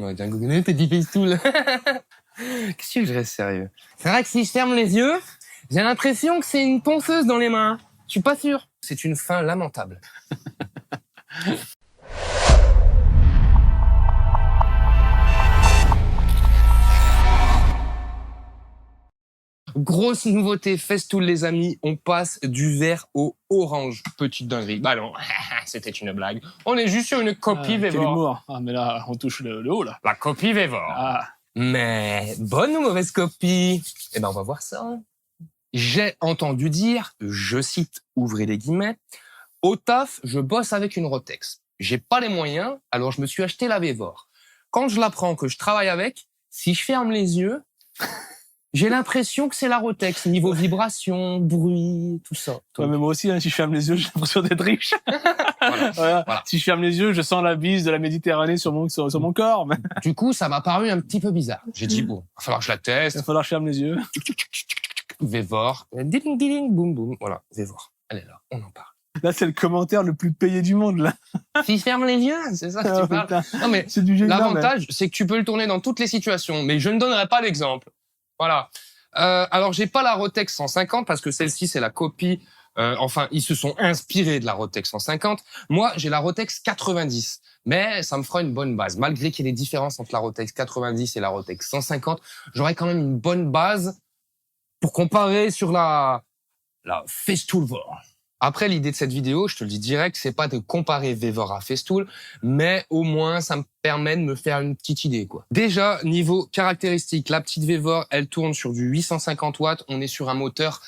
Ouais, t'as un gougounet, petit festool. Qu'est-ce que je reste sérieux? C'est vrai que si je ferme les yeux, j'ai l'impression que c'est une ponceuse dans les mains. Je suis pas sûr. C'est une fin lamentable. Grosse nouveauté Festool les amis, on passe du vert au orange. Petite dinguerie. Bah non, c'était une blague. On est juste sur une copie Quel Vévor. humour. Ah, mais là, on touche le haut, là. La copie Vévor. Ah. Mais bonne ou mauvaise copie? Eh ben on va voir ça. J'ai entendu dire, je cite, ouvrez les guillemets, au taf, je bosse avec une Rotex. J'ai pas les moyens, alors je me suis acheté la Vévor. Quand je l'apprends que je travaille avec, si je ferme les yeux, j'ai l'impression que c'est la Rotex, niveau vibration, bruit, tout ça. Ouais, mais moi aussi, hein, si je ferme les yeux, j'ai l'impression d'être riche. Voilà. Voilà. Si je ferme les yeux, je sens la bise de la Méditerranée sur mon corps. Mais Du coup, ça m'a paru un petit peu bizarre. J'ai dit, bon, il va falloir que je la il teste. va falloir que je ferme les yeux. Vévor, ding ding boum boum, voilà, Vévor. Elle est là, on en parle. Là, c'est le commentaire le plus payé du monde, là. Si je ferme les yeux, c'est ça que Ah, tu parles. putain. Non mais C'est du génie. l'avantage, c'est que tu peux le tourner dans toutes les situations, mais je ne donnerai pas l'exemple. Voilà. Alors j'ai pas la Rotex 150 parce que celle-ci c'est la copie. Enfin, ils se sont inspirés de la Rotex 150. Moi, j'ai la Rotex 90, mais ça me fera une bonne base. Malgré qu'il y ait des différences entre la Rotex 90 et la Rotex 150, j'aurai quand même une bonne base pour comparer sur la Festool Vor. Après, l'idée de cette vidéo, je te le dis direct, c'est pas de comparer Vévor à Festool, mais au moins, ça me permet de me faire une petite idée, quoi. Déjà, niveau caractéristiques, la petite Vévor, elle tourne sur du 850 watts. On est sur un moteur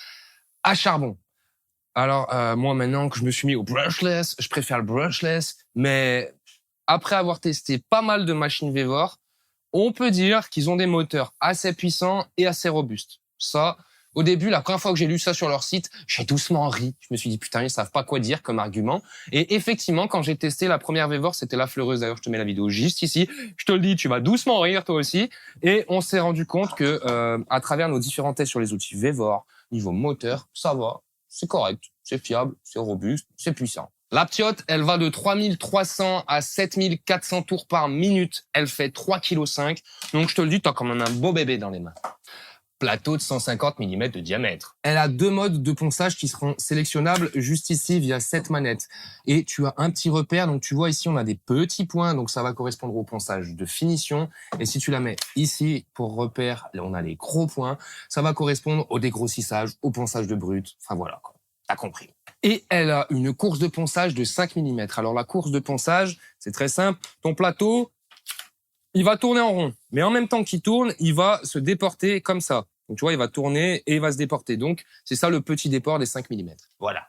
à charbon. Alors, moi, maintenant que je me suis mis au brushless, je préfère le brushless, mais après avoir testé pas mal de machines Vévor, on peut dire qu'ils ont des moteurs assez puissants et assez robustes. Ça, au début, la première fois que j'ai lu ça sur leur site, j'ai doucement ri. Je me suis dit, putain, ils savent pas quoi dire comme argument. Et effectivement, quand j'ai testé la première Vévor, c'était la fleureuse. D'ailleurs, je te mets la vidéo juste ici. Je te le dis, tu vas doucement rire toi aussi. Et on s'est rendu compte que, à travers nos différents tests sur les outils Vévor, niveau moteur, ça va, c'est correct, c'est fiable, c'est robuste, c'est puissant. La Ptiote, elle va de 3300 à 7400 tours par minute. Elle fait 3,5 kg. Donc, je te le dis, t'as quand même un beau bébé dans les mains. Plateau de 150 mm de diamètre. Elle a 2 modes de ponçage qui seront sélectionnables juste ici via cette manette. Et tu as un petit repère, donc tu vois ici on a des petits points, donc ça va correspondre au ponçage de finition. Et si tu la mets ici pour repère, là on a les gros points, ça va correspondre au dégrossissage, au ponçage de brut. Enfin voilà, quoi. T'as compris. Et elle a une course de ponçage de 5 mm. Alors la course de ponçage, c'est très simple. Ton plateau, il va tourner en rond. Mais en même temps qu'il tourne, il va se déporter comme ça. Donc, tu vois, il va tourner et il va se déporter. Donc, c'est ça le petit déport des 5 mm. Voilà.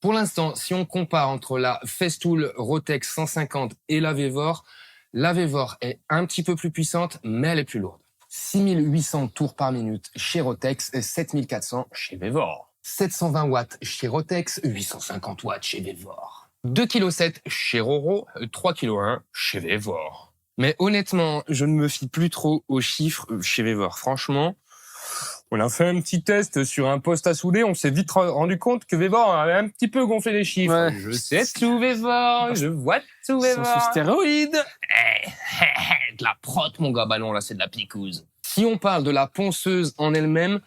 Pour l'instant, si on compare entre la Festool Rotex 150 et la Vévor est un petit peu plus puissante, mais elle est plus lourde. 6800 tours par minute chez Rotex et 7400 chez Vévor. 720 watts chez Rotex, 850 watts chez Vévor. 2,7 kg chez Roro, 3,1 kg chez Vévor. Mais honnêtement, je ne me fie plus trop aux chiffres chez Vévor. Franchement, on a fait un petit test sur un poste à souder, on s'est vite rendu compte que Vévor avait un petit peu gonflé les chiffres. Ouais. Je sais tout Vévor, je vois tout Ils sont Vévor. sous stéroïdes. De la prot, mon gars, ballon, là, c'est de la picouse. Si on parle de la ponceuse en elle-même,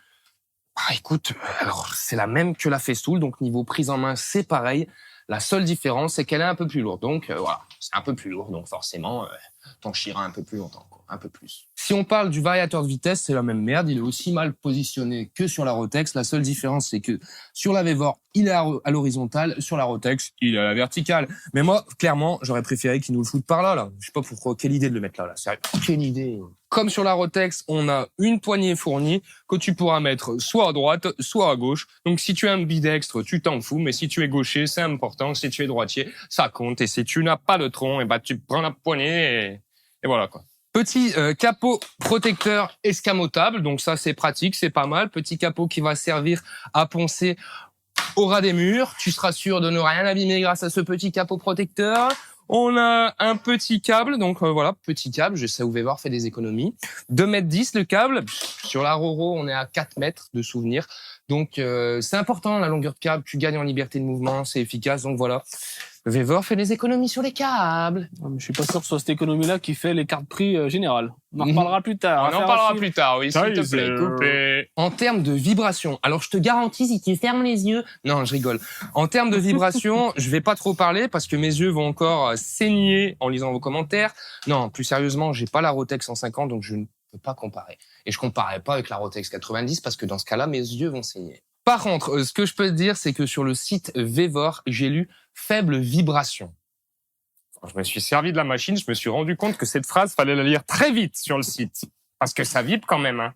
écoute, alors, c'est la même que la Festool, donc niveau prise en main, c'est pareil. La seule différence, c'est qu'elle est un peu plus lourde. Donc, voilà, c'est un peu plus lourd, donc forcément, t'en chieras un peu plus longtemps, quoi, un peu plus. Si on parle du variateur de vitesse, c'est la même merde. Il est aussi mal positionné que sur la Rotex. La seule différence, c'est que sur la Vévor, il est à l'horizontale. Sur la Rotex, il est à la verticale. Mais moi, clairement, j'aurais préféré qu'il nous le foute par là, là. Je sais pas pourquoi, quelle idée de le mettre là, là. Sérieux, quelle idée. Comme sur la Rotex, on a une poignée fournie que tu pourras mettre soit à droite, soit à gauche. Donc, si tu es ambidextre, tu t'en fous. Mais si tu es gaucher, c'est important. Si tu es droitier, ça compte. Et si tu n'as pas de tronc, et tu prends la poignée et voilà, quoi. Petit capot protecteur escamotable, donc ça c'est pratique, c'est pas mal. Petit capot qui va servir à poncer au ras des murs. Tu seras sûr de ne rien abîmer grâce à ce petit capot protecteur. On a un petit câble, donc voilà, petit câble, je sais où Vévor fait des économies. 2,10 m le câble. Sur la Roro, on est à 4 mètres de souvenir. Donc c'est important la longueur de câble, tu gagnes en liberté de mouvement, c'est efficace, donc voilà. Vevor fait des économies sur les câbles. Non, mais je suis pas sûr que ce soit cette économie-là qui fait les cartes prix générales. On en reparlera plus tard. On en parlera plus tard, oui, s'il te plaît, coupé. En termes de vibration, alors je te garantis, si tu fermes les yeux... Non, je rigole. En termes de vibration, je vais pas trop parler parce que mes yeux vont encore saigner en lisant vos commentaires. Non, plus sérieusement, j'ai pas la Rotex 150, donc je ne peux pas comparer. Et je comparerai pas avec la Rotex 90 parce que dans ce cas-là, mes yeux vont saigner. Par contre, ce que je peux te dire, c'est que sur le site Vevor, j'ai lu faible vibration. Quand je me suis servi de la machine, je me suis rendu compte que cette phrase, fallait la lire très vite sur le site. Parce que ça vibre quand même, hein.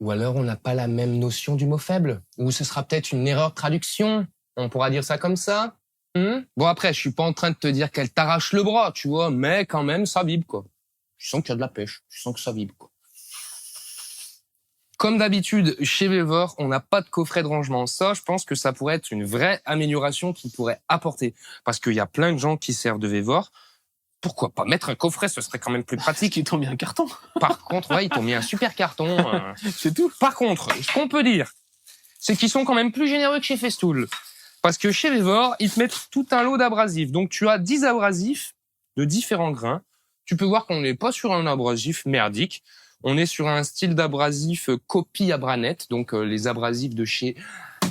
Ou alors on n'a pas la même notion du mot faible. Ou ce sera peut-être une erreur de traduction. On pourra dire ça comme ça. Bon après, je suis pas en train de te dire qu'elle t'arrache le bras, tu vois, mais quand même, ça vibre, quoi. Je sens qu'il y a de la pêche. Je sens que ça vibre, quoi. Comme d'habitude, chez Vevor, on n'a pas de coffret de rangement. Ça, je pense que ça pourrait être une vraie amélioration qu'ils pourraient apporter. Parce qu'il y a plein de gens qui servent de Vevor. Pourquoi pas mettre un coffret? Ce serait quand même plus pratique. Ils t'ont mis un carton. Par contre, ouais, ils t'ont mis un super carton. C'est tout. Par contre, ce qu'on peut dire, c'est qu'ils sont quand même plus généreux que chez Festool. Parce que chez Vevor, ils te mettent tout un lot d'abrasifs. Donc, tu as 10 abrasifs de différents grains. Tu peux voir qu'on n'est pas sur un abrasif merdique. On est sur un style d'abrasif copie Abranet, donc les abrasifs de chez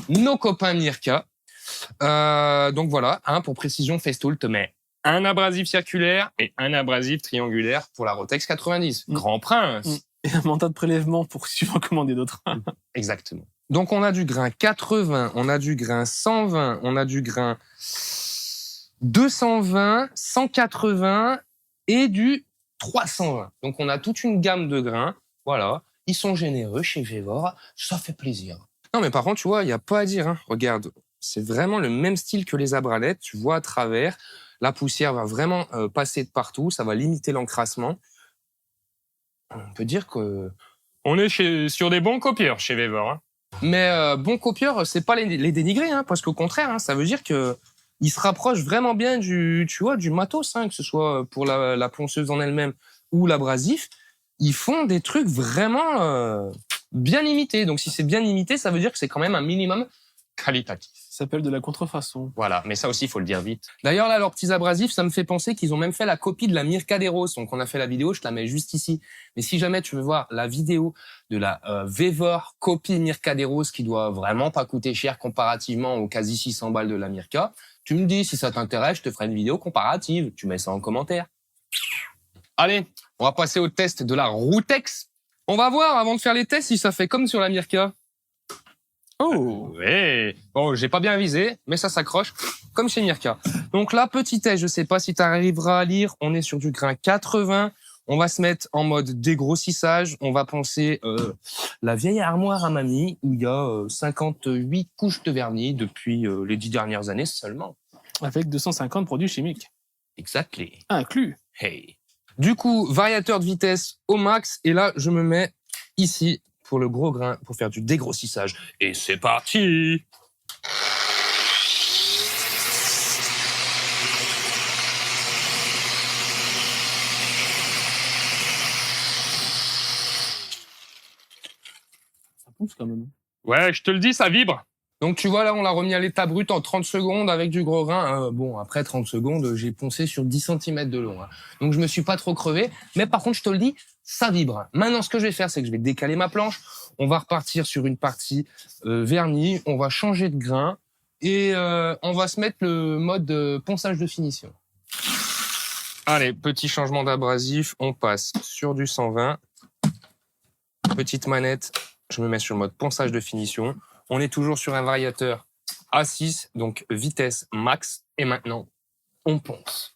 nos copains Mirka. Donc voilà, pour précision, Festool te met un abrasif circulaire et un abrasif triangulaire pour la Rotex 90. Grand prince. Et un mandat de prélèvement pour si tu veux en commander d'autres. Exactement. Donc on a du grain 80, on a du grain 120, on a du grain 220, 180 et du 320. Donc on a toute une gamme de grains. Voilà, ils sont généreux chez Vevor, ça fait plaisir. Non mais par contre, tu vois, il y a pas à dire. Regarde, c'est vraiment le même style que les abralettes. Tu vois à travers, la poussière va vraiment passer de partout, ça va limiter l'encrassement. On peut dire que on est sur des bons copieurs chez Vevor. Mais bons copieurs, c'est pas les dénigrer, parce qu'au contraire, ça veut dire que ils se rapprochent vraiment bien du matos, que ce soit pour la ponceuse en elle-même ou l'abrasif. Ils font des trucs vraiment bien imités. Donc si c'est bien imité, ça veut dire que c'est quand même un minimum qualitatif. Ça s'appelle de la contrefaçon. Voilà, mais ça aussi, il faut le dire vite. D'ailleurs, là, leurs petits abrasifs, ça me fait penser qu'ils ont même fait la copie de la Mirka des Roses. Donc, on a fait la vidéo, je te la mets juste ici. Mais si jamais tu veux voir la vidéo de la Vevor copie Mirka des Roses, qui doit vraiment pas coûter cher comparativement aux quasi 600 balles de la Mirka, tu me dis, si ça t'intéresse, je te ferai une vidéo comparative. Tu mets ça en commentaire. Allez, on va passer au test de la Routex. On va voir, avant de faire les tests, si ça fait comme sur la Mirka. Oh ouais. Bon, j'ai pas bien visé, mais ça s'accroche comme chez Mirka. Donc là, petit test, je sais pas si tu arriveras à lire, on est sur du grain 80. On va se mettre en mode dégrossissage. On va penser la vieille armoire à mamie où il y a 58 couches de vernis depuis les 10 dernières années seulement. Avec 250 produits chimiques. Exactly. Inclus. Hey. Du coup, variateur de vitesse au max. Et là, je me mets ici pour le gros grain, pour faire du dégrossissage. Et c'est parti! Ça pousse quand même. Ouais, je te le dis, ça vibre. Donc tu vois, là, on l'a remis à l'état brut en 30 secondes avec du gros grain. Bon, après 30 secondes, j'ai poncé sur 10 cm de long. Donc je me suis pas trop crevé. Mais par contre, je te le dis, ça vibre. Maintenant, ce que je vais faire, c'est que je vais décaler ma planche. On va repartir sur une partie vernis. On va changer de grain. Et on va se mettre le mode ponçage de finition. Allez, petit changement d'abrasif. On passe sur du 120. Petite manette. Je me mets sur le mode ponçage de finition. On est toujours sur un variateur A6, donc vitesse max. Et maintenant, on ponce.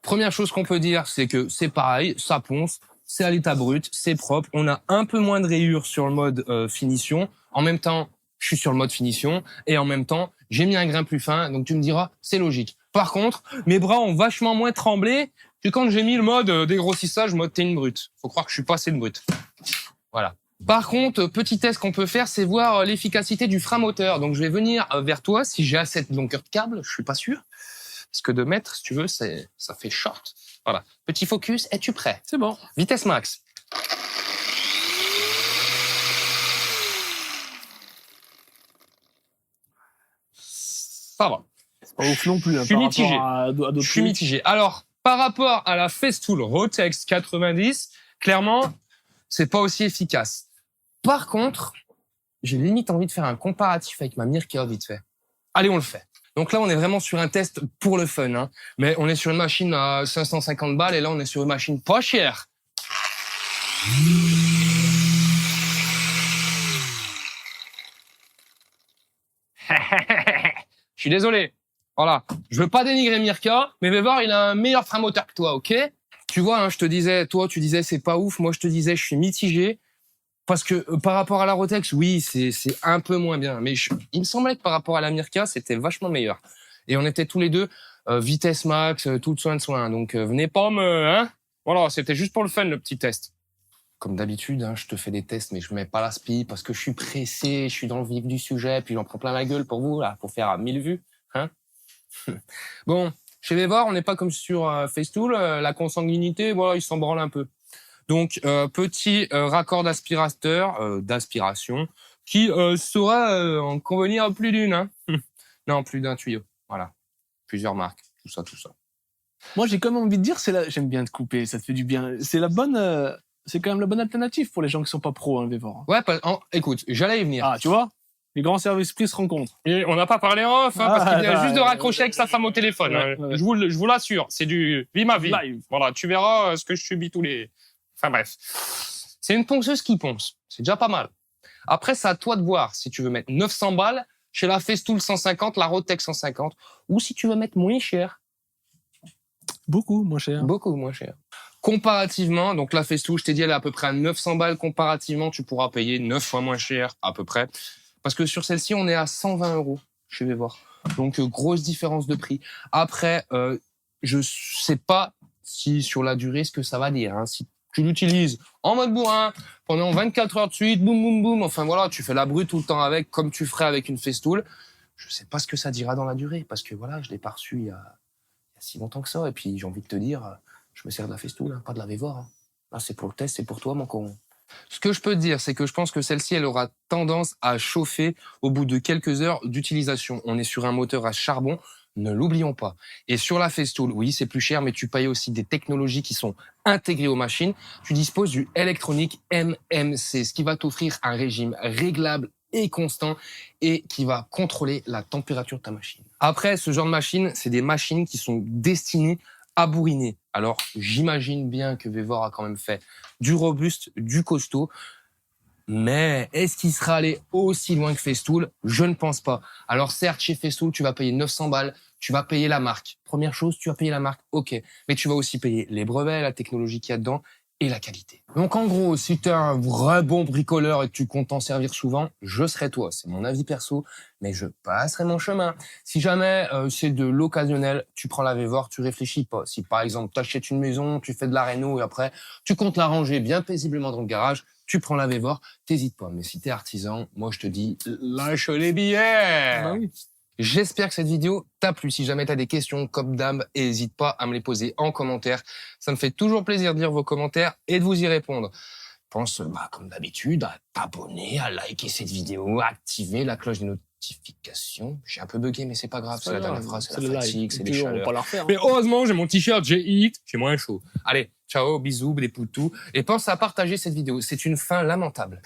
Première chose qu'on peut dire, c'est que c'est pareil, ça ponce, c'est à l'état brut, c'est propre. On a un peu moins de rayures sur le mode finition. En même temps, je suis sur le mode finition. Et en même temps, j'ai mis un grain plus fin. Donc tu me diras, c'est logique. Par contre, mes bras ont vachement moins tremblé que quand j'ai mis le mode dégrossissage, mode téine brute. Faut croire que je suis pas assez de brute. Voilà. Par contre, petit test qu'on peut faire, c'est voir l'efficacité du frein moteur. Donc, je vais venir vers toi si j'ai assez de longueur de câble. Je suis pas sûr. Parce que 2 mètres, si tu veux, ça fait short. Voilà. Petit focus. Es-tu prêt? C'est bon. Vitesse max. Ça va. C'est pas ouf non plus. Hein, Je suis par mitigé. rapport à d'autres Je suis trucs. mitigé. Alors, par rapport à la Festool Rotex 90, clairement, c'est pas aussi efficace. Par contre, j'ai limite envie de faire un comparatif avec ma Mirka vite fait. Allez, on le fait. Donc là, on est vraiment sur un test pour le fun, hein. Mais on est sur une machine à 550 balles et là, on est sur une machine pas chère. Je suis désolé. Voilà. Je veux pas dénigrer Mirka, mais Vévor, il a un meilleur frein moteur que toi, ok? Tu vois, hein, je te disais, toi, tu disais c'est pas ouf. Moi, je te disais, je suis mitigé. Parce que par rapport à la Rotex, oui, c'est un peu moins bien. Mais il me semblait que par rapport à la Mirka, c'était vachement meilleur. Et on était tous les deux vitesse max, tout soin de soin. Donc venez pas me... Hein, voilà, c'était juste pour le fun, le petit test. Comme d'habitude, hein, je te fais des tests, mais je mets pas la spi parce que je suis pressé, je suis dans le vif du sujet, puis j'en prends plein la gueule pour vous, là, pour faire 1000 vues. Hein. Bon, chez Vévor, on n'est pas comme sur Festool, la consanguinité, voilà, il s'en branle un peu. Donc, petit raccord d'aspirateur, d'aspiration, qui saura en convenir à plus d'une. Hein. Non, plus d'un tuyau. Voilà. Plusieurs marques. Tout ça, tout ça. Moi, j'ai quand même envie de dire, j'aime bien te couper, ça te fait du bien. C'est la bonne, c'est quand même la bonne alternative pour les gens qui sont pas pros, hein, Vévor. Ouais, écoute, j'allais y venir. Ah, tu vois? Les grands services prix se rencontrent. Et on n'a pas parlé en off, hein, parce qu'il vient juste de raccrocher avec sa femme au téléphone. Ouais, Hein. ouais. Je vous l'assure, c'est du vie ma vie. Live. Voilà, tu verras ce que je subis tous les... Enfin bref. C'est une ponceuse qui ponce. C'est déjà pas mal. Après, c'est à toi de voir si tu veux mettre 900 balles chez la Festool 150, la Rotex 150, ou si tu veux mettre moins cher. Beaucoup moins cher. Beaucoup moins cher. Comparativement, donc la Festool, je t'ai dit, elle est à peu près à 900 balles. Comparativement, tu pourras payer 9 fois moins cher, à peu près. Parce que sur celle-ci, on est à 120 €. Je vais voir. Donc, grosse différence de prix. Après, je sais pas si sur la durée, ce que ça va dire. Hein. Si tu l'utilises en mode bourrin, pendant 24 heures de suite, boum, boum, boum. Enfin, voilà, tu fais la brute tout le temps avec, comme tu ferais avec une Festool. Je sais pas ce que ça dira dans la durée. Parce que voilà, je l'ai pas reçu il y a si longtemps que ça. Et puis, j'ai envie de te dire, je me sers de la Festool, hein, pas de la Vévor. Hein. Là, c'est pour le test, c'est pour toi, mon con. Ce que je peux te dire, c'est que je pense que celle-ci, elle aura tendance à chauffer au bout de quelques heures d'utilisation. On est sur un moteur à charbon, ne l'oublions pas. Et sur la Festool, oui, c'est plus cher, mais tu payes aussi des technologies qui sont intégrées aux machines. Tu disposes du Electronic MMC, ce qui va t'offrir un régime réglable et constant et qui va contrôler la température de ta machine. Après, ce genre de machine, c'est des machines qui sont destinées à bourriner. Alors, j'imagine bien que Vévor a quand même fait du robuste, du costaud. Mais est-ce qu'il sera allé aussi loin que Festool? Je ne pense pas. Alors certes, chez Festool, tu vas payer 900 balles, tu vas payer la marque. Première chose, tu vas payer la marque, ok. Mais tu vas aussi payer les brevets, la technologie qu'il y a dedans et la qualité. Donc en gros, si tu es un vrai bon bricoleur et que tu comptes t'en servir souvent, je serai toi. C'est mon avis perso, mais je passerai mon chemin. Si jamais c'est de l'occasionnel, tu prends la Vévor, tu réfléchis pas. Si par exemple, tu achètes une maison, tu fais de la réno et après, tu comptes la ranger bien paisiblement dans le garage, tu prends la Vévor, t'hésites pas. Mais si t'es artisan, moi je te dis, lâche les billets. Bah oui. J'espère que cette vidéo t'a plu. Si jamais t'as des questions comme d'hab, n'hésite pas à me les poser en commentaire. Ça me fait toujours plaisir de lire vos commentaires et de vous y répondre. Pense, comme d'habitude, à t'abonner, à liker cette vidéo, à activer la cloche des notifications. J'ai un peu bugué, mais c'est pas grave. C'est la dernière phrase, c'est la fatigue, c'est les On va chaleurs. pas la refaire. Mais heureusement, j'ai mon t-shirt, j'ai hit, j'ai moins chaud. Allez, ciao, bisous, des poutous. Et pense à partager cette vidéo. C'est une fin lamentable.